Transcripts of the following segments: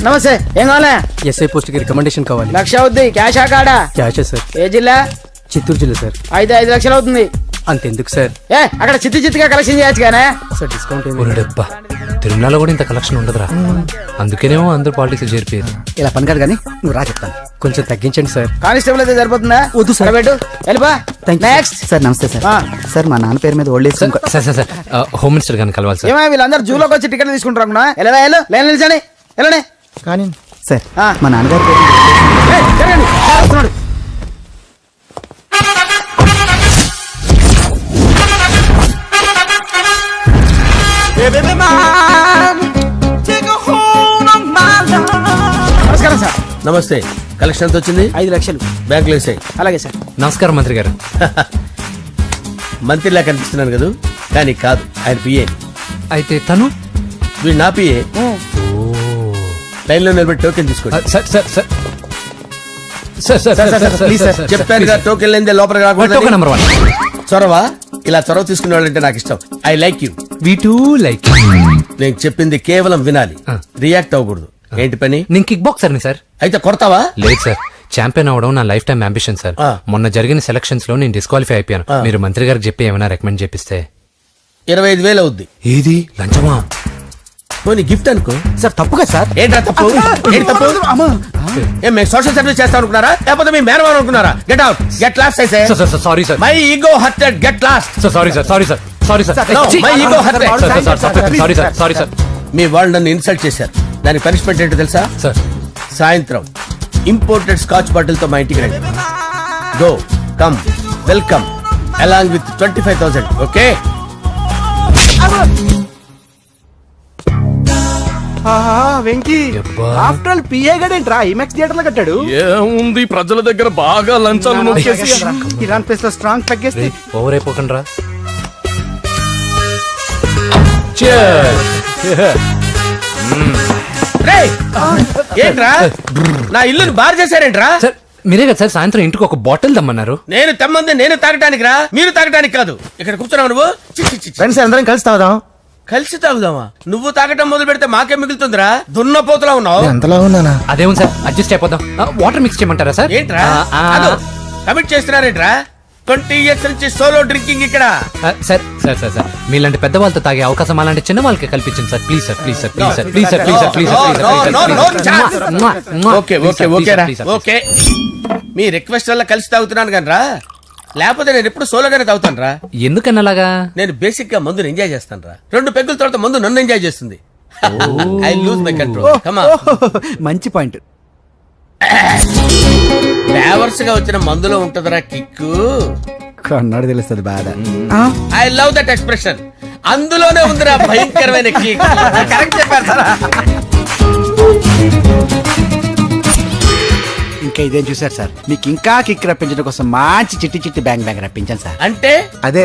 నమస్తే. ఏం కావాలా? ఎస్ఐ పోస్ట్ కి రికమెండేషన్ కావాలి. 1,00,000 అవుద్ది. క్యాషా కాడా? క్యాషే సార్. ఏ జిల్లా? చిత్తూరు జిల్లా సార్. అయితే 5 లక్షలు అవుతుంది. అంతెందుకు సార్? అక్కడ చిత్తుగా కలెక్షన్ చేయొచ్చు కానీ సార్ డిస్కౌంట్ డబ్బా తిరుమలలో కూడా ఇంత కలెక్షన్ ఉండదురా. అందుకేనేమో అందరూ పాలిటిక్స్ చేరిపోయారు. ఇలా పని కాదు కానీ నువ్వు రా చెప్తాను. కొంచెం తగ్గించండి సార్. కానిస్టేబుల్ అయితే సరిపోతుందా? వద్దు సార్. పెట్టు వెళ్ళిపా. నెక్స్ట్ సార్ నమస్తే సార్. సార్ మా నాన్న పేరు మీద old age sir sir sir home minister గారిని కలవాలి సార్. ఏమో వీళ్ళందరూ జూలోకి వచ్చి టికెట్ తీసుకుంటారు. లైన్ నిలిచండి. వెళ్ళండి కానీ సార్ మా నాన్నగారి పేరు వస్తున్నాడు. నమస్కారం సార్. నమస్తే. కలెక్షన్ ఎంత వచ్చింది? 5 లక్షలు. బ్యాంకులో వేసాయి. అలాగే సార్. నమస్కారం మంత్రి గారు. మంత్రిలా కనిపిస్తున్నాను కదా, కానీ కాదు, ఆయన పిఏ. అయితే తను వీడు నా పిఏ. లైన్ లో నిలబెట్టి టోకెన్ తీసుకోండి. సార్ సార్ సార్ చెప్పాను కదా, టోకెన్ లేదే లోపల టోకెన్ నెంబర్ 1. చొరవ. ఇలా చొరవ తీసుకునే వాళ్ళంటే నాకు ఇష్టం. I like you. We two like. నేను చెప్పింది కేవలం వినాలి, రియాక్ట్ అవ్వకూడదు. ఏంటి పని? నేను కిక్ బాక్సర్ ని సార్. అయితే కొడతావా? లేదు సార్, ఛాంపియన్ అవడం నా లైఫ్ టైం అంబిషన్ సార్. మొన్న జరిగిన సెలక్షన్స్ లో నేను డిస్క్వాలిఫై అయిపోయాను. మీరు మంత్రి గారికి చెప్పి ఏమైనా రికమెండ్ చేపిస్తే. 25,000 అవుద్ది. ఏది లంచమా? పోనీ గిఫ్ట్ అనుకో. సార్ తప్పుగా సార్. ఏంట్రా తప్పు? ఏంటి తప్పు? ఏం మేము సోషల్ సర్వీస్ చేస్తాం అనుకున్నారా, లేకపోతే మీ మేనమాన్ అనుకున్నారా? Get out, get lost. అయితే sorry sir. My ego hurted, get lost. Sorry sir. Sorry sir. Sorry sir. My ego hurted. Sorry sir. Sorry sir. మీ వాళ్ళు నన్ను ఇన్సల్ట్ చేశారు. దాని పనిష్మెంట్ ఏంటో తెలుసా? సార్ సాయంత్రం ఇంపోర్టెడ్ స్కాచ్ బాటిల్ తో మా ఇంటికి రండి. Go come welcome along with 25,000. Okay? Venky after all P గడేంట్రా ఇమెక్స్ థియేటర్ లో కట్టాడు. ఏముంది, ప్రజల దగ్గర బాగా లంచాలు నొక్కేసి ఇరాన్ ప్లేస్ లో స్ట్రాంగ్ తగ్గేస్తే ఓవర్ అయిపోకండి రా. ఏంట్రా నా ఇల్లుని బార్ చేశారేంట్రా? సార్ మీరే కదా సార్ సాయంత్రం ఇంటికి ఒక బాటిల్ దమ్మన్నారు. నేను తెమ్మంది నేను తాగటానికి రా, మీరు తాగటానికి కాదు. ఇక్కడ కూర్చున్నావు నువ్వు. ఫ్రెండ్స్ అందరం కలిసి తాగుదాం. కలిసి తాగుదామా? నువ్వు తాగటం మొదలు పెడితే మాకే మిగులుతుందిరా. దున్నపోతులా ఉన్నావు. ఎంతలా ఉన్నానా? అదేమో సార్ అడ్జస్ట్ అయిపోదాం. వాటర్ మిక్స్ చేయమంటారా సార్? ఏంట్రా కమిట్ చేస్తున్నారేంట్రా? 20 years నుంచి సోలో డ్రింకింగ్ ఇక్కడ. సార్ సార్ సార్ సార్ మీలాంటి పెద్ద వాళ్ళతో తాగే అవకాశం అలాంటి చిన్న వాళ్ళకి కల్పించండి sir. Please sir. Please sir. Please sir. Please sir. Please sir. Please okay okay okay రా. ఓకే మీ రిక్వెస్ట్ వల్ల కలిసి తాగుతున్నాను కానీ రా, లేకపోతే నేను ఎప్పుడు సోలోగానే తాగుతాను రా. ఎందుకన్నా అలాగా? నేను బేసిక్ గా మందుని ఎంజాయ్ చేస్తాను రా. 2 పెగ్గుల తర్వాత మందు నన్ను ఎంజాయ్ చేస్తుంది. I lose my control. Come on. మంచి పాయింట్. ఫ్లేవర్స్ గా వచ్చిన మందులో ఉంటదరా కిక్కు. కన్నాడు తెలుస్తుంది బాధ. I love that expression. అందులోనే ఉందిరా భయంకరమైన కిక్. కరెక్ట్ చెప్పారు సార్. ఇంకా ఇదేం చూసారు సార్, మీకు ఇంకా కిక్ రప్పించడం కోసం మంచి చిట్టి చిట్టి బ్యాంగ్ బ్యాంగ్ రప్పించాను సార్. అంటే అదే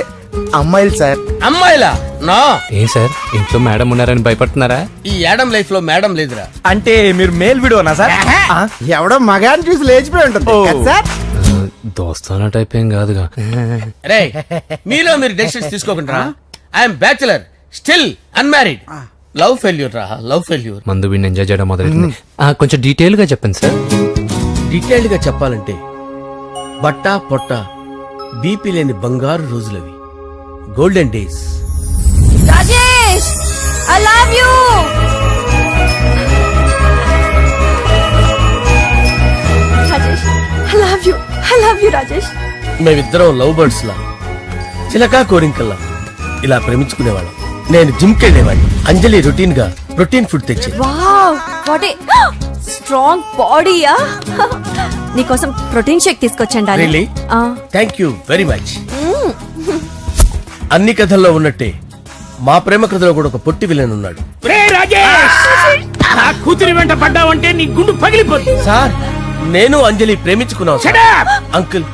అమ్మాయిలు సార్. అమ్మాయిలా? నా ఏం సార్ ఇంట్లో మేడం ఉన్నారని భయపడుతున్నారా? ఈ యాడమ్ లైఫ్ లో మేడం లేదురా. అంటే మీరు మేల్ వీడియోనా సార్? ఎవడో మగాన్ని చూసి లేచిపోయి ఉంటుంది కదా సార్. దోస్తానా టైప్ ఏం కాదుగా. రే మీలో మీరు డెసిషన్స్ తీసుకోకుండా. I'm bachelor, still unmarried. Love failure రా, లవ్ ఫెయిల్యూర్. మందు వీడిని ఎంజాయ్ చేయడం మొదలైంది. కొంచెం డీటెయిల్ గా చెప్పండి సార్. డీటెయిల్డ్ గా చెప్పాలంటే బట్టా పొట్ట బీపీ లేని బంగారు రోజులవి, golden days. Rajesh I love you. Rajesh I love you. I love you Rajesh. మేమిద్దరం లవ్ బర్డ్స్ లా, చిలకా కోరింకల్లా ఇలా ప్రేమించుకునేవాళ్ళం. నేను జిమ్ కెళ్ళేవాడిని. అంజలి రొటీన్ గా ప్రోటీన్ ఫుడ్ తెచ్చి. వావ్ వాట్ ఏ స్ట్రాంగ్ బాడీయా. నీకోసం ప్రోటీన్ షేక్ తీసుకొచ్చండి. Really? Thank you very much. అన్ని కథల్లో ఉన్నట్టే మా ప్రేమ కథలో కూడా ఒక పొట్టి విలన్ ఉన్నాడు. కూతురి వెంట పడ్డావంటే నీ గుండు పగిలిపోతుంది. సార్ నేను అంజలి ప్రేమించుకున్నాను. అంకుల్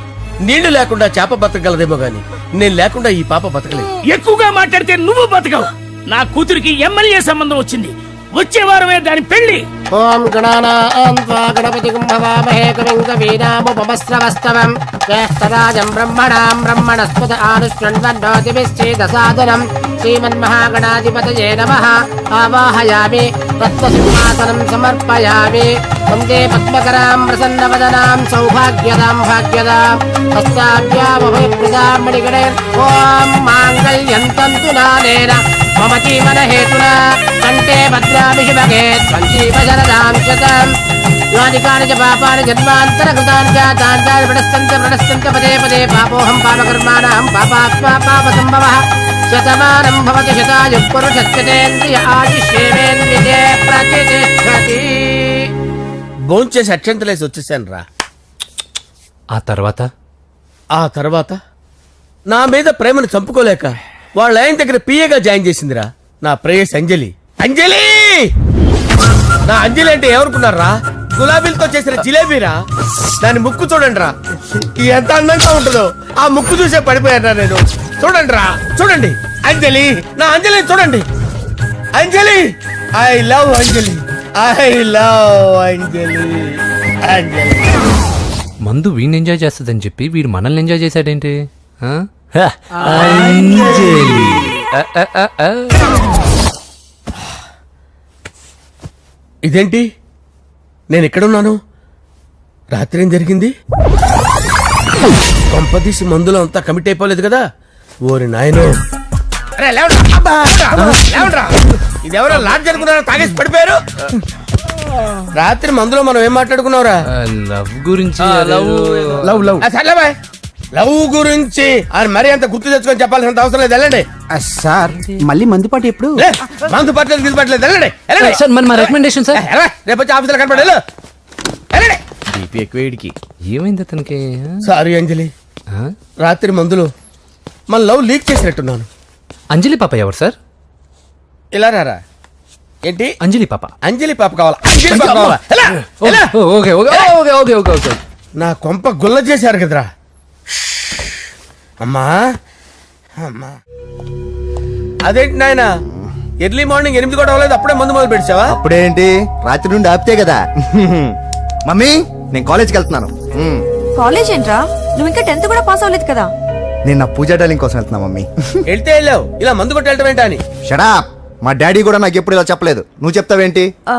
నీళ్లు లేకుండా చేప బతకగలదేమో గాని నేను లేకుండా ఈ పాప బతకలేదు. ఎక్కువగా మాట్లాడితే నువ్వు బతకవు. నా కూతురికి ఎమ్మెల్యే సంబంధం వచ్చింది. వచ్చే వారమే దాని పెళ్లి. ఓం గణానాం త్వా గణపతిం భవామహే కవిం కవీనాముపమస్రవస్తవం జ్యేష్ఠరాజం బ్రహ్మణాం బ్రహ్మణస్పత ఆనుష్ణ్వన్నోతిభిశ్చేదసాదనం శ్రీమన్మహాగణాధిపతయే నమః ఆవాహయామి తత్వసింహాసనం సమర్పయామి వందే పద్మకరాం ప్రసన్నవదనాం సౌభాగ్యదాం భాగ్యదాం హస్తాభ్యామభయప్రదాం మణిగణే ఓం మాంగళ్యం తంతు నానేన మమ జీవన హేతునా కంటే భద్రామి శుభగే సంజీవ శరదాం శతం యాని కాని చ పాపాని జన్మాంతరకృతాని జాతాని ప్రణశ్యంత పదే పదే పాపోహం పాపకర్మాణం పాపాత్మా పాపసంభవః శతమానం భవతి శతాయుః పురుషస్యతేంద్రియ ఆయుష్యేవేంద్రియే ప్రతిష్టతి. భోంచేసి అక్షంతలేసి వచ్చేసాను రా. ఆ తర్వాత నా మీద ప్రేమను చంపుకోలేక వాళ్ళ ఆయన దగ్గర పిఏగా జాయిన్ చేసిందిరా నా ప్రేయస్ అంజలి. అంజలి నా అంజలి అంటే ఎవరుకున్నారా? గులాబీలతో చేసిన జిలేబీరా. దాని ముక్కు చూడండి రా, ఎంత అందంగా ఉంటుందో. ఆ ముక్కు చూసే పడిపోయారా నేను. చూడండి రా, చూడండి అంజలి, నా అంజలిని చూడండి. Anjali, I love Anjali, I love Anjali. Anjali మందు వీడిని ఎంజాయ్ చేస్తుందని చెప్పి వీడు మనల్ని ఎంజాయ్ చేశాడేంటి? ఆ? అంజలి. ఇదేంటి నేను ఎక్కడున్నాను? రాత్రి ఏం జరిగింది? కొంపదీసి మందులో అంతా కమిట్ అయిపోలేదు కదా? ఓరి నాయనో. ఇదెవరో లాడ్జ్ అనుకున్నారా? తాగేసి పడిపోయారు. రాత్రి మందులో మనం ఏం మాట్లాడుకున్నావురా? లవ్ గురించి సర్లే బాయ్, లవ్ గురించి ఆయన మరీ అంత గుర్తు తెచ్చుకొని చెప్పాల్సినంత అవసరం లేదు. వెళ్ళండి. సార్ మళ్ళీ మందుపాటి ఎప్పుడు? లే, మందు పట్టలేదు గిల్లు పట్టలేదు. వెళ్ళండి, వెళ్ళండి. సార్ మన రికమెండేషన్ సార్. రేపు వచ్చి ఆఫీసులో కనపడి వెళ్ళు. వెళ్ళండి. ఏమైంది అతనికి? సారీ అంజలి, ఆ? రాత్రి మందులో మన లవ్ లీక్ చేసినట్టున్నాను. అంజలి పాప ఎవరు సార్? ఇలా రారా. ఏంటి? అంజలి పాప. అంజలి పాప కావాలా? అంజలి పాప కావాలా? ఎలా? ఎలా? Okay okay okay okay okay okay. నా కొంప గుల్ల చేశారు కదరా. అమ్మా అమ్మా, అదేంటి నాయన ఎర్లీ మార్నింగ్ 8 కూడా అవ్వలేదు, అప్పుడే మందు మొదలు పెడిచావా? అప్పుడేంటి, రాత్రి నుండి ఆపితే కదా. మమ్మీ, నేను కాలేజ్కి వెళ్తున్నాను. కాలేజ్ ఏంట్రా, నువ్వు ఇంకా 10th కూడా పాస్ అవ్వలేదు కదా. నేను నా పూజా డాలింగ్ కోసం వెళ్తున్నా మమ్మీ. వెళ్తే వెళ్ళావు, ఇలా మందు కొట్టి వెళ్ళటం ఏంటా అని. షడా, మా డాడీ కూడా నాకు ఎప్పుడు ఇలా చెప్పలేదు. నువ్వు చెప్తావేంటి? ఆ,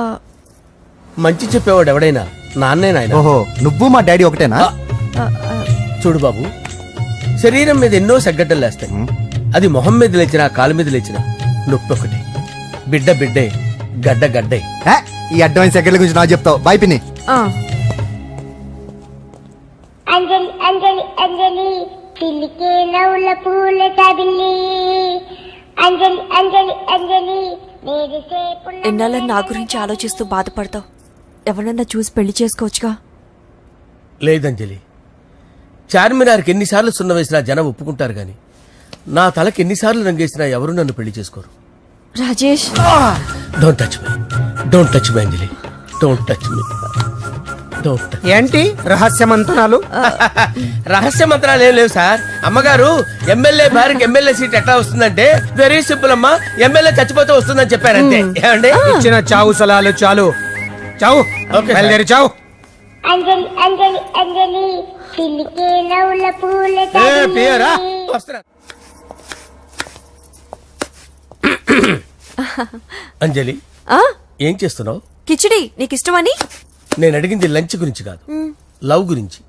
మంచి చెప్పేవాడు ఎవడైనా నాన్నే నాయన. ఓహో, నువ్వు మా డాడీ ఒకటేనా? ఆ, ఆ, చూడు బాబు, శరీరం మీద ఎన్నో సగ్గడ్డలు లేస్తాయి. అది మొహం మీద లేచినా కాలు మీద లేచినా నొప్పి ఒకటి. బిడ్డ బిడ్డే, గడ్డ గడ్డే. ఏ, ఈ అడ్వాన్స్ సెకండ్ల గురించి నాకు చెప్తావు. బాయ్ పిన్ని. ఆ. అంజలి అంజలి అంజలి పిల్లికే నవ్వుల పూల తబిల్లి అంజలి అంజలి అంజలి నేరిసే పుల్ల. ఎన్నాళ్ళని నా గురించి ఆలోచిస్తూ బాధపడతావు. ఎవరన్నా చూసి పెళ్లి చేసుకోవచ్చుగా. లేదంజలి, చార్మినార్కి ఎన్నిసార్లు సున్న వేసినా జనం ఒప్పుకుంటారు గాని నా తలకి ఎన్నిసార్లు రంగేసినా ఎవరు నన్ను పెళ్లి చేసుకోరు. Rajesh, don't touch me, don't touch me Anjali, don't touch me, don't touch. ఏంటి రహస్య మంతనాలు? రహస్య మంత్రాలు ఏం లేవు సార్. అమ్మగారు ఎమ్మెల్యే భార్యకి ఎమ్మెల్యే సీట్ ఎట్లా వస్తుందంటే వెరీ సింపుల్ అమ్మా, ఎమ్మెల్యే చచ్చిపోతే వస్తుందని చెప్పారంతే. ఏమండి? ఇచ్చిన చావు సలాలు చాలు. చావు, ఓకే, బయలుదేరి చావు. అంజలి అంజలి అంజలి పిల్లికే నవ్వుల పూల పియరా? తబిల్లి వస్తున్నా. అంజలి, ఆ, ఏం చేస్తున్నావు? కిచిడి నీకు ఇష్టమని. నేను అడిగింది లంచ్ గురించి కాదు, లవ్ గురించి.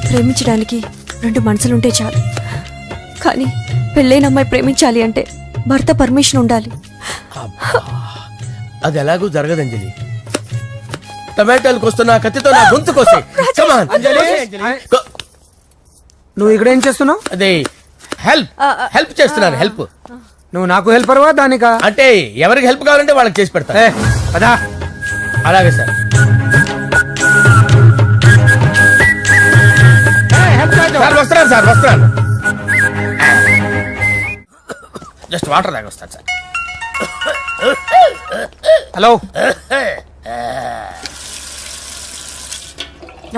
ప్రేమించడానికి 2 మనసులుంటే చాలు, కానీ పెళ్ళైన అమ్మాయి ప్రేమించాలి అంటే భర్త పర్మిషన్ ఉండాలి. అది ఎలాగూ జరగదు అంజలి. టమాటాలు కోస్తున్నా కత్తితో నా గొంతు కోసే. Come on, అంజలి. నువ్వు ఇక్కడ ఏం చేస్తున్నావు? అదే హెల్ప్ చేస్తున్నాను. హెల్ప్ నువ్వు నాకు హెల్పర్వా దానికా? అంటే ఎవరికి హెల్ప్ కావాలంటే వాళ్ళకి చేసి పెడతా. పదా. అలాగే సార్. సార్ వస్తున్నాను, సార్ వస్తున్నాను. జస్ట్ వాటర్ తాగి వస్తాను సార్. హలో.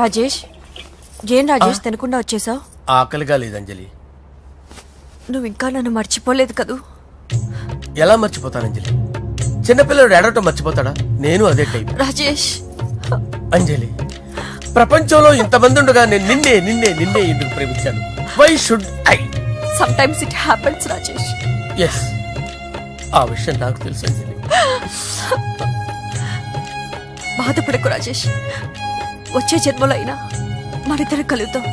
రాజేష్, ఏం రాజేష్ తినకుండా వచ్చేసావు? ఆకలిగా లేదు అంజలి. నువ్వు ఇంకా నన్ను మర్చిపోలేదు కదూ. ఎలా మర్చిపోతాను అంజలి? చిన్నపిల్లడు ఏడవటం మర్చిపోతాడా? నేను అదే టైప్. రాజేష్, అంజలి, ప్రపంచంలో ఇంతమంది ఉండగా నేను నిన్నే నిన్నే నిన్నే ఎందుకు ప్రేమించాను? Why should I? Sometimes it happens Rajesh. Yes, ఆ విషయం నాకు తెలుసు అంజలి. బాధపడకు రాజేష్, వచ్చే జన్మలో అయినా మనిద్దరం కలుద్దాం.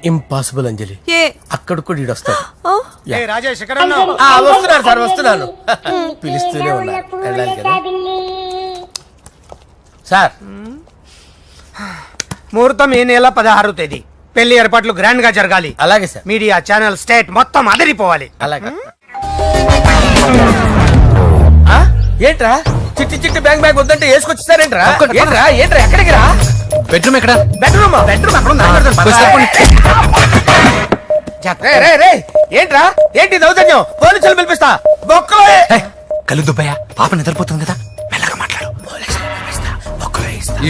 ఇంపాసిబుల్ అంజలి, ఏ అక్కడ కూడా ఈడు వస్తాడు. ఆ? రాజేష్ వస్తున్నాను సార్, వస్తున్నాను. పిలుస్తూనే ఉన్నారు, వెళ్ళాలి కదా సార్. ముహూర్తం ఈ నెల 16వ తేదీ. పెళ్లి ఏర్పాట్లు గ్రాండ్ గా జరగాలి. అలాగే సార్, మీడియా ఛానల్ స్టేట్ మొత్తం అదిరిపోవాలి. అలాగే. ఏంట్రా చిట్టి చిట్టి బ్యాంక్ బ్యాగ్ వద్దంటే వేసుకొచ్చేసారేంట్రా? ఏంట్రా ఏంట్రా ఎక్కడికి రా? బెడ్రూమ్ ఎక్కడ? బెడ్రూమ్ అక్కడ ఉంది. ఏంట్రా ఏంటి దౌర్జన్యం? పోలీసులు పిలిపిస్తా. బొక్కలో కళ్ళు దుబ్బయ్యా, పాప నిద్రపోతుంది కదా, మెల్లగా మాట్లాడు.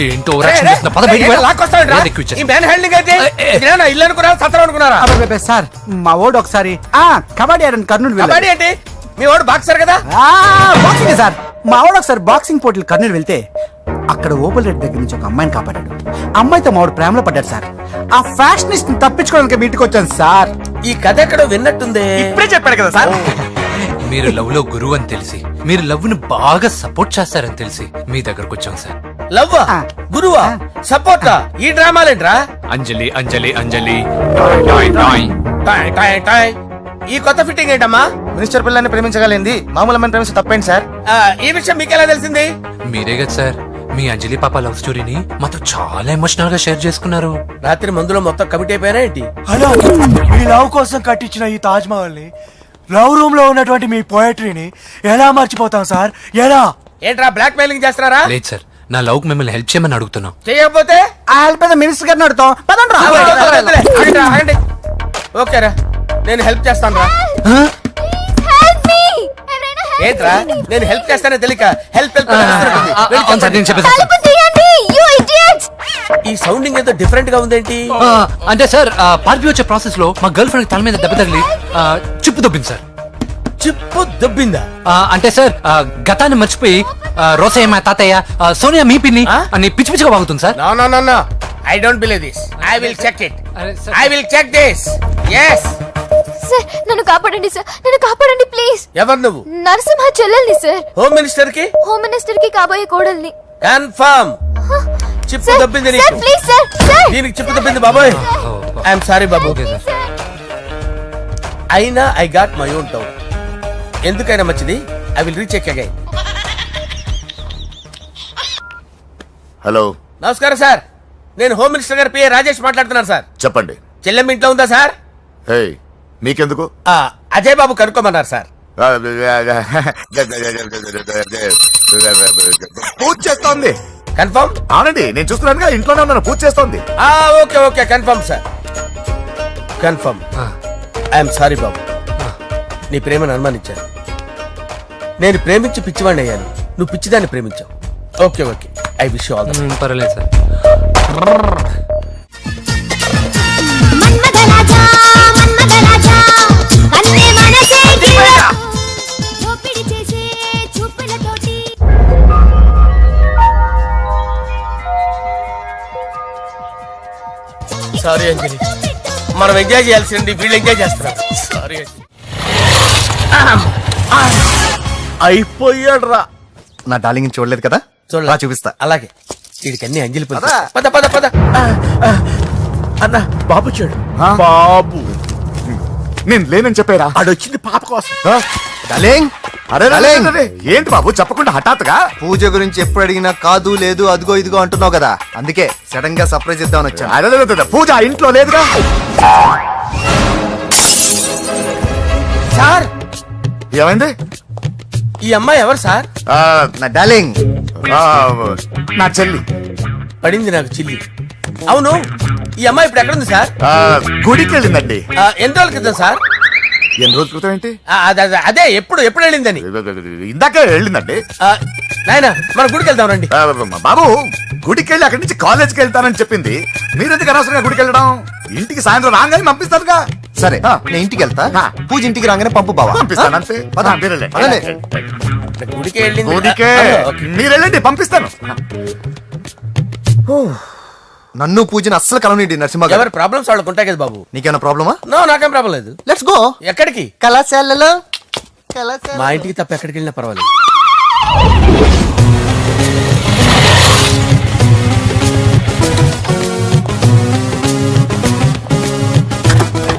ఏంటో ఓవరాక్షన్ చేస్తున్నా. పద బయటికి వెళ్ళు. ఏది ఎక్కువ ఇచ్చేస్తా. ఈ మ్యాన్ హ్యాండింగ్ అయితే ఇదేనా ఇల్లు అనుకున్నారా, సత్రం అనుకున్నారా? సార్ మా ఓడు ఒకసారి కబడ్డీ ఆడని కర్నూలు కబడ్డీ ఏంటి? మీ వాడు బాక్సర్ కదా? Boxing sir. మా వాడు ఒకసారి బాక్సింగ్ పోటీలు కర్నూలు వెళ్తే అక్కడ ఓపెల్ రెడ్డి దగ్గర నుంచి ఒక అమ్మాయిని కాపాడాడు. అమ్మాయితో మా వాడు ప్రేమలో పడ్డాడు సార్. ఆ ఫ్యాషనిస్ట్ తప్పించుకోవడానికి మీటికి వచ్చాను సార్. ఈ కథ ఎక్కడో విన్నట్టుంది. ఇప్పుడే చెప్పాడు కదా సార్. మీరు లవ్ లో గురువు అని తెలిసి, మీరు లవ్ ని బాగా సపోర్ట్ చేస్తారని తెలిసి మీ దగ్గరకు వచ్చాం సార్. లవ్వా, గురువా, సపోర్టా? ఈ డ్రామాలేంట్రా? అంజలి అంజలి అంజలి. టాయ్ టాయ్ టాయ్. ఈ కొత్త ఫిట్టింగ్ ఏంటమ్మా? మినిస్టర్ పిల్లల్ని ప్రేమించగలిగింది మామూలు అమ్మని ప్రేమించి తప్పేంటి సార్? ఈ విషయం మీకెలా తెలిసింది? మీరే కదా సార్ మీ అంజలి పాప లవ్ స్టోరీని మాతో చాలా ఎమోషనల్ గా షేర్ చేసుకున్నారు. రాత్రి మందులో మొత్తం కమిట్ అయిపోయారా ఏంటి? హలో, మీ లవ్ కోసం కట్టించిన ఈ తాజ్ మహల్ ని, లవ్ రూమ్ లో ఉన్నటువంటి మీ పోయట్రీని ఎలా మర్చిపోతాం సార్? ఎలా? ఏంట్రా బ్లాక్ మెయిలింగ్ చేస్తున్నారా? లేదు సార్, నా లవ్ కు మిమ్మల్ని హెల్ప్ చేయమని అడుగుతున్నాం. చేయకపోతే ఆ హెల్ప్ అయితే మినిస్టర్ గారిని అడుగుతాం. పదండి రా. ఆగండి. ఓకేరా, నేను హెల్ప్ చేస్తాను రా. ఏంట్రా నేను హెల్ప్ చేస్తానే తెలియక హెల్ప్ హెల్ప్ అవును సార్, నేను చెప్పేసి ఈ సౌండింగ్ ఏదో డిఫరెంట్ గా ఉందేంటి? అంటే సార్ పార్టీ వచ్చే ప్రాసెస్ లో మా గర్ల్ ఫ్రెండ్ తల మీద దెబ్బ తగిలి చిప్పు దొబ్బింది సార్. చిప్పు దొబ్బిందా? అంటే సార్ గతాన్ని మర్చిపోయి రోసయ్య మా తాతయ్య, సోనియా మీ పిన్ని అని పిచ్చి పిచ్చిగా వాగుతుంది sir. No no no no, I don't believe this. I will check it. అరే sir. I will check this. yes. Sir నన్ను కాపాడండి సార్, నన్ను కాపాడండి ప్లీజ్. ఎవరు నువ్వు? నరసింహ చెల్లెల్ని సార్. హోమ్ మినిస్టర్ కి? హోమ్ మినిస్టర్ కి కాబోయే కోడల్ని. కన్ఫర్మ్. చిప్పు దొబ్బింది నీకు. Please sir. సార్ దీనికి చిప్పు దొబ్బింది బాబోయ్. ఐఎమ్ సారీ బాబు. Okay sir. అయినా I got my own town. ఎందుకైనా మంచిది, I will recheck again. Hello, నమస్కారం సార్, నేను హోమ్ మినిస్టర్ గారు పిఏ రాజేష్ మాట్లాడుతున్నాను సార్. చెప్పండి. చెల్లెమ్మ ఇంట్లో ఉందా సార్? హే, మీకెందుకు? అజయ్ బాబు కనుక్కోమన్నారు సార్. పూజ చేస్తోంది. కన్ఫర్మ్? అవునండి, నేను చూస్తున్నానుగా, ఇంట్లోనే ఉన్నాను, పూజ చేస్తోంది. Okay okay, confirm sir, confirm. I'm sorry బాబు, నీ ప్రేమను అనుమానించాను. నేను ప్రేమించి పిచ్చివాడిని అయ్యాను, నువ్వు పిచ్చిదాన్ని ప్రేమించావు. Okay okay, I wish you all the best. పర్వాలేదు సార్. సారీ అంజలి, మనం ఎంజాయ్ చేయాల్సింది వీళ్ళు ఎంజాయ్ చేస్తున్నారు. సారీ అంజలి. అయిపోయాడు రా. నా డార్లింగ్ చూడలేదు కదా, చూడలా? చూపిస్తా. అలాగే, వీడికి అన్ని అంజలి పద పద. పద పద పద. అన్న, బాబు చూడు. బాబు నేను లేనని చెప్పారా? ఆడొచ్చింది పాప కోసం. డార్లింగ్, అరే డార్లింగ్. ఏంటి బాబు చెప్పకుండా హఠాత్తుగా? పూజ గురించి ఎప్పుడు అడిగినా కాదు లేదు అదిగో ఇదిగో అంటున్నావు కదా, అందుకే సడన్ గా సర్ప్రైజ్ ఇద్దామని వచ్చాను. అరే, పూజ ఇంట్లో లేదుగా. సార్, ఏమైంది? ఈ అమ్మాయి ఎవరు సార్? నా డార్లింగ్, నా చెల్లి. పడింది నాకు చిల్లి. అవును, ఈ అమ్మాయి ఇప్పుడు ఎక్కడ ఉంది సార్? గుడికి వెళ్ళిందండి. ఎన్ని రోజుల క్రితం సార్? ఎన్ని రోజుల క్రితం ఏంటి? అదే ఎప్పుడు ఎప్పుడు వెళ్ళిందని. ఇందాకే వెళ్ళిందండి. నాయన మన గుడికి వెళ్దాం రండి. బాబు, గుడికి వెళ్ళి అక్కడి నుంచి కాలేజ్కి వెళ్తానని చెప్పింది. మీరెందుకు అనవసరంగా గుడికి వెళ్ళడం? ఇంటికి సాయంత్రం రాగానే పంపిస్తారుగా. సరే నేను ఇంటికి వెళ్తా, పూజ ఇంటికి రాగానే పంపు బావా. పంపిస్తాను అంతే. పద. పదండి. గుడికి వెళ్ళింది. గుడికే ఓకే. మీరు వెళ్ళండి, పంపిస్తాను. నన్ను పూజని అస్సలు కలవనిండి నరసింహ గారు. ఎవరి ప్రాబ్లమ్స్ వాళ్ళకు ఉంటాయి కదా బాబు. నీకేమైనా ప్రాబ్లమా? నో, నాకేం ప్రాబ్లం లేదు. Let's go. ఎక్కడికి? కళాశాలలో మా ఇంటికి తప్ప ఎక్కడికి వెళ్ళినా పర్వాలేదు.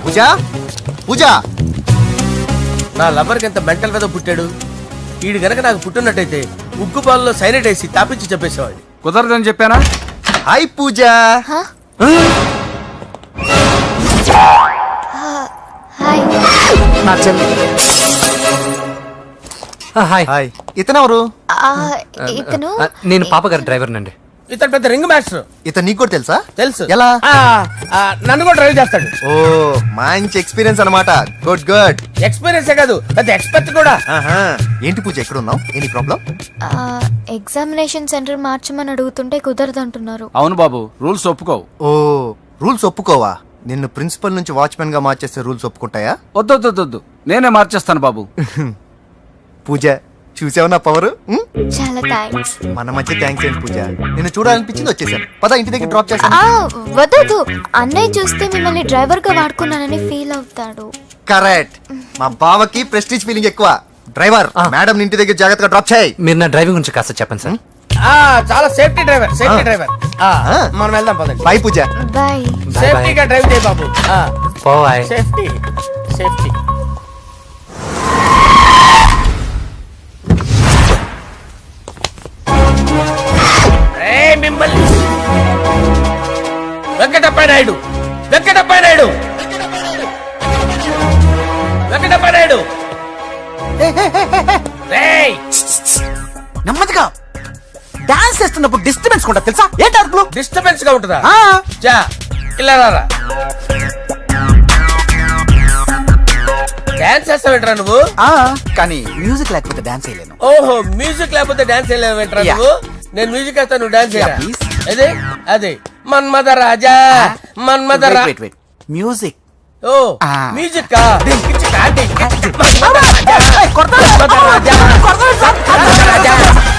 పూజ పూజ. నా లవర్కి ఎంత మెంటల్ మీద పుట్టాడు. వీడు గనక నాకు పుట్టినట్టయితే ఉగ్గు పాలలో సైనట్ వేసి తాపించి చెప్పేసేవాడిని. కుదరదని చెప్పానా? హాయ్ పూజ. నా చెల్లి. హాయ్. హాయ్. ఇతనెవరు? ఇతను నేను పాప గారి డ్రైవర్ నండి. ఇతను పెద్ద రింగ్ మాస్టర్. ఇతను నీకు కూడా తెలుసా? తెలుసు. ఎలా? నన్ను కూడా డ్రైవ్ చేస్తాడు. ఓ మంచి ఎక్స్పీరియన్స్ అన్నమాట. Good good. ఎక్స్పీరియన్సే కాదు, పెద్ద ఎక్స్పర్ట్ కూడా. ఏంటి పూజ ఎక్కడ ఉన్నావు? Any problem? ఎగ్జామినేషన్ సెంటర్ మార్చమని అడుగుతుంటే కుదరదంటున్నారు. అవును బాబు, రూల్స్ ఒప్పుకోవు. ఓ రూల్స్ ఒప్పుకోవా? నిన్ను ప్రిన్సిపల్ నుంచి వాచ్మెన్ గా మార్చేస్తే రూల్స్ ఒప్పుకుంటాయా? వద్దు, నేనే మార్చేస్తాను బాబు. పూజ చూసావు నా పవర్? చాలా థ్యాంక్స్. మన మధ్య థ్యాంక్స్ ఏంటి పూజ, నిన్ను చూడాలనిపించింది వచ్చేసాను. పద ఇంటి దగ్గర డ్రాప్ చేస్తాను. వద్దు, అన్నయ్య చూస్తే మిమ్మల్ని డ్రైవర్ గా వాడుకున్నానని ఫీల్ అవుతాడు. కరెక్ట్. మా బావకి ప్రెస్టీజ్ ఫీలింగ్ ఎక్కువ. డ్రైవర్ మేడం ఇంటి దగ్గర జాగ్రత్తగా డ్రాప్ చేయి. మీరు నా డ్రైవింగ్ గురించి కాస్త చెప్పండి సార్. చాలా సేఫ్టీ డ్రైవర్. మనం వెళ్దాం పదండి. బాయ్ పూజ. బాయ్. సేఫ్టీగా డ్రైవ్ చేయి బాబు. బాయ్. Safety safety. మిమ్మల్ని వెంకటప్ప నాయుడు నెమ్మదిగా డాన్స్ చేస్తున్నప్పుడు డిస్టర్బెన్స్ కూడా తెలుసా? ఏంటి అరుపులు? డిస్టర్బెన్స్ గా ఉంటుందా? చా ఇలా రారా. డాన్స్ చేస్తావేంట్రా నువ్వు? కానీ మ్యూజిక్ లేకపోతే డాన్స్ చేయలేను. ఓహో, మ్యూజిక్ లేకపోతే డాన్స్ చేయలేవేంట్రా నువ్వు? నేను మ్యూజిక్ వేస్తా, నువ్వు డాన్స్ చేయరా? అదే అదే మన్మథ రాజా మన్మథ మ్యూజిక్. ఓ మ్యూజిక్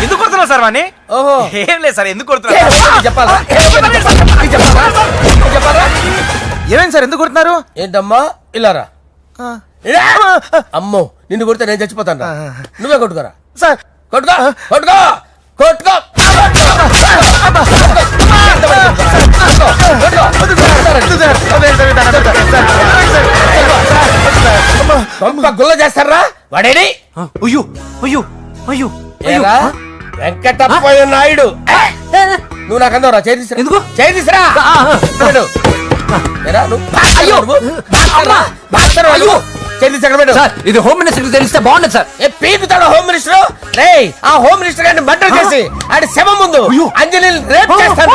ఎందుకు కొడుతున్నావు సార్ వాణ్ణి? ఓహో ఏం లేదు సార్, ఎందుకు కొడుతున్నారు? చెప్పాలా? ఏమైంది సార్, ఎందుకు కొడుతున్నారు? ఏంటమ్మా ఇలారా. అమ్మో, నిన్ను కొడితే నేను చచ్చిపోతాను. నువ్వే కొట్టుకోరా సార్. కొట్టుకో కొట్టుకో కొట్టుకో. గుల్ల చేస్తారా వాడేడి? అయ్యో అయ్యో అయ్యో ఏరా, వెంకటప్పయ్య నాయుడు. నువ్వు నాకు అందరా చేతిసిరా. ఎందుకు? చేతిసిరా. ఇది హోమ్ మినిస్టర్ తెలిస్తే బాగుండదు సార్. పీకుతాడు హోమ్ మినిస్టర్. రే, ఆ హోమ్ మినిస్టర్ గారిని మర్డర్ చేసి ఆడి శవం ముందు అంజలి రేప్ చేస్తాను.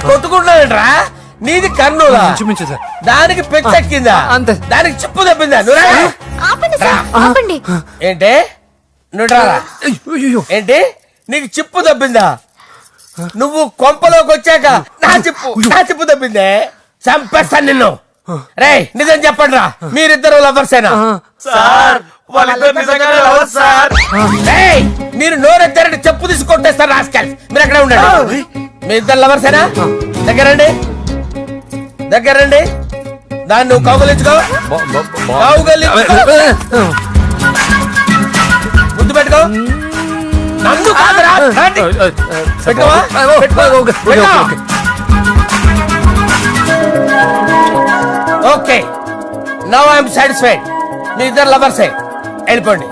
కొట్టుకుంటున్నాడంట్రా. నీది కర్నూలా? సార్. దానికి పెచ్చెక్కిందా? అంతే. దానికి చెప్పు తప్పిందా? ఏంటి నువ్వు రారా? ఏంటి నీకు చిప్పు తప్పిందా? నువ్వు కొంపలోకి వచ్చాక నా చిప్పు తప్పిందే. చంపేస్తాను నిన్ను. రే, నిజం చెప్పండి రా, మీరిద్దరు లవర్సేనా? మీరు నోరెత్తారంటే చెప్పు తీసి కొట్టేస్తారు రాస్కల్స్. మీరు ఎక్కడ ఉండండి. మీ ఇద్దరు లవర్సేనా? దగ్గరండి దాన్ని నువ్వు కౌగలించుకో. ముద్దు పెట్టుకో. నన్ను కాదురా. పెట్టుకోవా? Okay, now I'm satisfied. మీ ఇద్దరు లవర్సే, వెళ్ళిపోండి.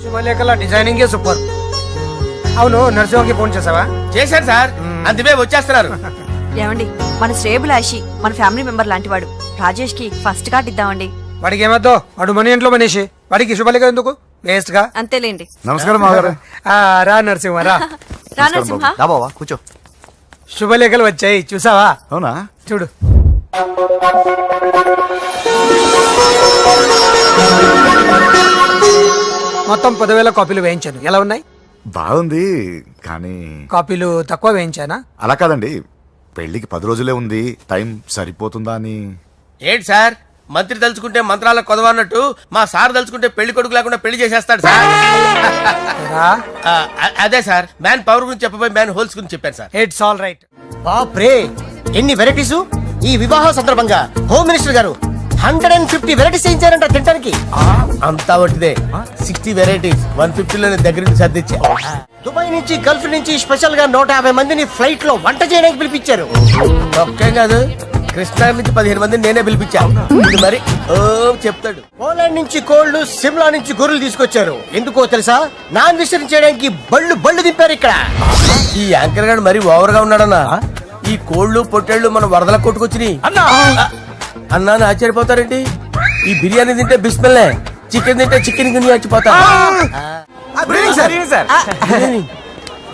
శుభలేఖల డిజైనింగ్ సూపర్. అవును, నరసింహకి ఫోన్ చేసావా? చేశాను సార్, అందుకే వచ్చేస్తున్నారు. ఏమండి, మన శ్రేయబులాషి మన ఫ్యామిలీ మెంబర్ లాంటి వాడు. రాజేష్ కి ఫస్ట్ కార్డ్ ఇద్దామండి. వాడికి ఏమద్దో, వాడు మన ఇంట్లో మనిషి. వాడికి శుభలేఖ ఎందుకు? వేస్ట్ గా. అంతేలేండి. నమస్కారం మాగారు. రా నరసింహ రా. రా నరసింహ. బావా కూర్చో. శుభలేఖలు వచ్చాయి, చూసావా? అవునా? చూడు. మొత్తం 10,000 కాపీలు వేయించాను. ఎలా ఉన్నాయి? బాగుంది, కానీ కాపీలు తక్కువ వేయించానా? అలా కాదండి, పెళ్లికి 10 రోజులే ఉంది, టైం సరిపోతుందా అని. ఏంటి సార్, మంత్రి తలుచుకుంటే మంత్రాల కొదవన్నట్టు మా సార్ తలుచుకుంటే పెళ్లి కొడుకు లేకుండా పెళ్లి చేసేస్తాడు సార్. అదే సార్ మ్యాన్ పవర్ గురించి చెప్పబోయి మ్యాన్ హోల్స్ గురించి చెప్పాను సార్. It's all right. బాప్రే ఎన్ని వెరైటీస్! ఈ వివాహ సందర్భంగా హోమ్ మినిస్టర్ గారు 150 వెరైటీస్ చేయించారంట తినడానికి. అంతా ఒకటిదే 60 వెరైటీస్ 150లోనే దగ్గర నుంచి సర్దిచ్చా. దుబాయ్ నుంచి గల్ఫ్ నుంచి స్పెషల్ గా 150 మందిని ఫ్లైట్ లో వంట చేయడానికి పిలిపించారు. ఒక్కే కాదు కృష్ణా నుంచి 15 మందిని నేనే పిలిపించా. ఇది మరి ఓ చెప్తాడు. పోలాండ్ నుంచి కోళ్లు, సిమ్లా నుంచి గొర్రెలు తీసుకొచ్చారు. ఎందుకో తెలుసా? నాన్ వెజ్ చేయడానికి బళ్ళు దింపారు ఇక్కడ. ఈ యాంకర్ గారు మరి ఓవర్ గా ఉన్నాడన్నా. ఈ కోళ్లు పొట్టేళ్లు మన వరదల కొట్టుకొచ్చినాయి అన్నా ఆశ్చర్యపోతారేంటి? ఈ బిర్యానీ తింటే బిస్మిల్లే, చికెన్ తింటే చికెన్ గిన్నె చచ్చిపోతా.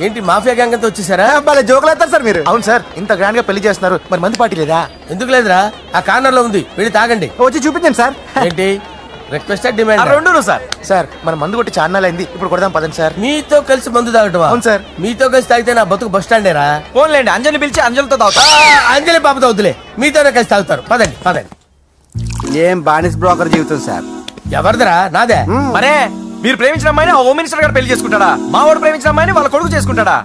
ఏంటి మాఫియా గ్యాంగ్ అంతా వచ్చేసారా? జోకులు వేస్తారు సార్ మీరు. అవును సార్, ఇంత గ్రాండ్ గా పెళ్లి చేస్తున్నారు, మరి మంది పార్టీ లేదా? ఎందుకు లేదురా, ఆ కార్నర్ లో ఉంది, వెళ్ళి తాగండి. వచ్చి చూపించండి సార్. ఏంటి రిక్వెస్ట్ డిమాండ్? రెండు సార్. సార్ మన మందు కొట్టి చాన్నాలు అయింది, ఇప్పుడు కొడదాం పదండి సార్. మీతో కలిసి మందు తాగటమా? అవును సార్. మీతో కలిసి తాగితే నా బతుకు బస్ స్టాండేరా? ఫోన్లేండి, అంజలి పిలిచి అంజలితో తాగుతా. అంజలి పాపతో వద్దులే, మీతోనే కలిసి తాగుతారు. పదండి పదండి. ఏం బానిస్ బ్రోకర్ జీవితం సార్. ఎవరిదిరా? నాదే. మరే మీరు ప్రేమించిన అమ్మాయిని ఆ హోమ్ మినిస్టర్ గారు పెళ్లి చేసుకుంటాడా? మా వాడు ప్రేమించిన అమ్మాయిని వాళ్ళ కొడుకు చేసుకుంటాడా?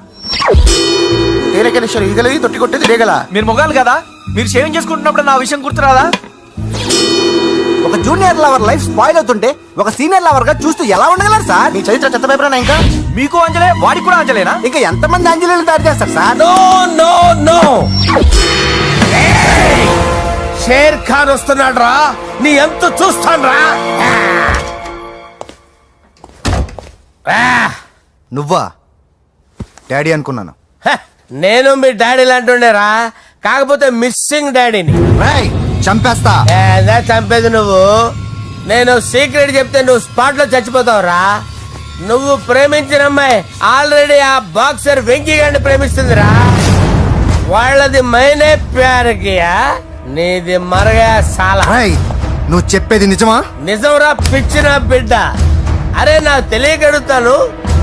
ఈగలది తొట్టి కొట్టేది రేగల. మీరు మొగాలు కదా, మీరు షేవింగ్ చేసుకుంటున్నప్పుడు నా విషయం గుర్తురాదా? ఒక జూనియర్ లవర్ లైఫ్ స్పాయిల్ అవుతుంటే ఒక సీనియర్ లవర్ గా చూస్తూ ఎలా ఉండగలరు సార్? మీ చరిత్ర చెత్త పేపరేనా? ఇంకా మీకు అంజలే, వాడికి కూడా అంజలేనా? ఇంకా ఎంతమంది అంజలీలు తయారు చేస్తారు sir? No no no, Sher Khan వస్తున్నాడు రా, నీ ఎంత చూస్తాను రా. నువ్వా? డాడీ అనుకున్నాను. నేను మీ డాడీ లాంటి రా, కాకపోతే మిస్సింగ్ డాడీని. చంపేస్తా. చంపేది నువ్వు. నేను సీక్రెట్ చెప్తే నువ్వు స్పాట్ లో చచ్చిపోతావు రా. నువ్వు ప్రేమించిన అమ్మాయి ఆల్రెడీ ఆ బాక్సర్ వెంకీ గారిని ప్రేమిస్తుందిరా. వాళ్ళది మైనే ప్యార్ కియా, నీది మరగా సాలా. నువ్వు చెప్పేది నిజమా? నిజంరా పిచ్చిన బిడ్డ. అరే నాకు తెలియగడుగుతాను,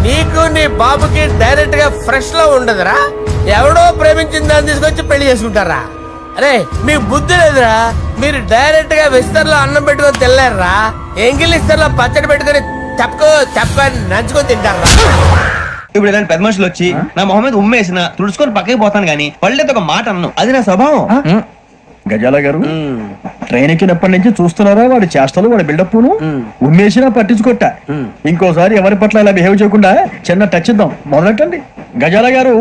నీకు నీ బాబుకి డైరెక్ట్ గా ఫ్రెష్ లో ఉండదురా. ఎవడో ప్రేమించిన దాన్ని తీసుకొచ్చి పెళ్లి చేసుకుంటారా? అరే మీకు బుద్ధి లేదురా. మీరు డైరెక్ట్ గా విస్తర్లో అన్నం పెట్టుకొని తినలేరురా. ఎంగిల్ ఇస్తర్లో పచ్చడి పెట్టుకొని తప్పని నంచుకొని తింటారా? ఇప్పుడు ఇలాంటి పెద్ద మనుషులు వచ్చి నా మొహం మీద ఉమ్మేసిన తుడుచుకొని పక్కకి పోతాను గానీ పళ్ళేది ఒక మాట అన్ను, అది నా స్వభావం. గజాల గారు ట్రైన్ ఎక్కినప్పటి నుంచి చూస్తున్నారా వాడి చేష్టలు, వాడి బిల్డప్ను. ఉమ్మేసినా పట్టించుకోట. ఇంకోసారి ఎవరి పట్ల ఇలా బిహేవ్ చేయకుండా చిన్న టచ్ ఇద్దాం, మొదలెట్టండి. గజాల గారు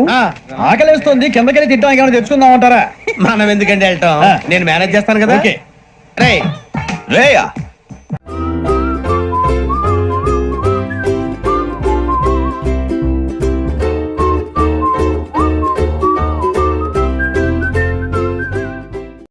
ఆకలేస్తుంది, కిందకెళ్ళి తిట్టడానికి ఏమైనా తెచ్చుకుందాం అంటారా? మనం ఎందుకంటే వెళ్ళటం, నేను మేనేజ్ చేస్తాను కదా. ఓకే. రేయ్